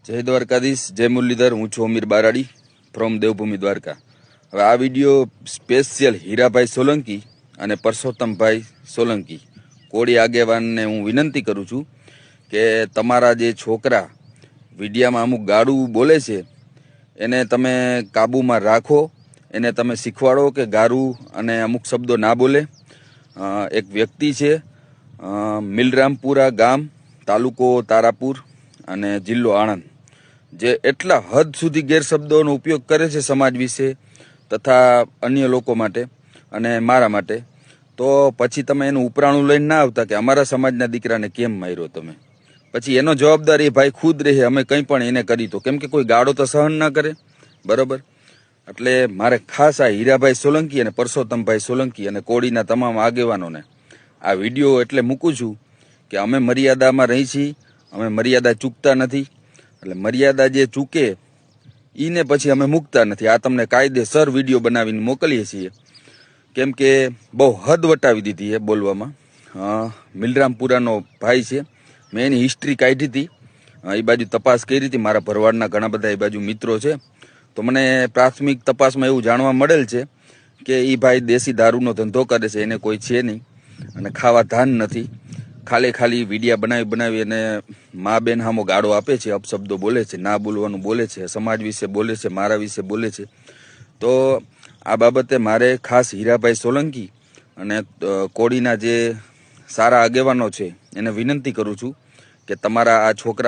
જય દ્વારકાધીશ, જય મુરલીધર. હું છું અમીર બારાડી ફ્રોમ દેવભૂમિ દ્વારકા. હવે આ વિડીયો સ્પેશિયલ હીરાભાઈ સોલંકી અને પરસોત્તમભાઈ સોલંકી કોળી આગેવાનને હું વિનંતી કરું છું કે તમારા જે છોકરા વિડીયામાં અમુક ગાળું બોલે છે એને તમે કાબૂમાં રાખો, એને તમે શીખવાડો કે ગારું અને અમુક શબ્દો ના બોલે. એક વ્યક્તિ છે મિલરામપુરા ગામ, તાલુકો તારાપુર અને જિલ્લો આણંદ, જે એટલા હદ સુધી ગેરશબ્દોનો ઉપયોગ કરે છે સમાજ વિશે તથા અન્ય લોકો માટે અને મારા માટે, તો પછી તમે એનું ઉપરાણું લઈને ના આવતા કે અમારા સમાજના દીકરાને કેમ માર્યો તમે. પછી એનો જવાબદાર એ ભાઈ ખુદ રહે, અમે કંઈ પણ એને કરી તો, કેમ કે કોઈ ગાળો તો સહન ના કરે, બરોબર. એટલે મારે ખાસ આ હીરાભાઈ સોલંકી અને પરસોત્તમભાઈ સોલંકી અને કોળીના તમામ આગેવાનોને આ વિડીયો એટલે મૂકું છું કે અમે મર્યાદામાં રહી છીએ, અમે મર્યાદા ચૂકતા નથી. એટલે મર્યાદા જે ચૂકે એને પછી અમે મૂકતા નથી. આ તમને કાયદેસર વિડીયો બનાવીને મોકલીએ છીએ, કેમ કે બહુ હદ વટાવી દીધી છે બોલવામાં. મિલરામપુરાનો ભાઈ છે, મેં એની હિસ્ટ્રી કાઢી હતી, એ બાજુ તપાસ કરી હતી, મારા ભરવાડના ઘણા બધા એ બાજુ મિત્રો છે. તો મને પ્રાથમિક તપાસમાં એવું જાણવા મળેલ છે કે એ ભાઈ દેશી દારૂનો ધંધો કરે છે, એને કોઈ છે નહીં અને ખાવા ધાન નથી, ખાલી વિડીયા બનાવી અને મા બેન હામો ગાળો આપે છે, અપશબ્દો બોલે છે, ના બોલવાનું બોલે છે, સમાજ વિશે બોલે છે, મારા વિશે બોલે છે. તો આ બાબતે મારે ખાસ હીરાભાઈ સોલંકી અને કોળીના જે સારા આગેવાનો છે એને વિનંતી કરું છું કે તમારા આ છોકરા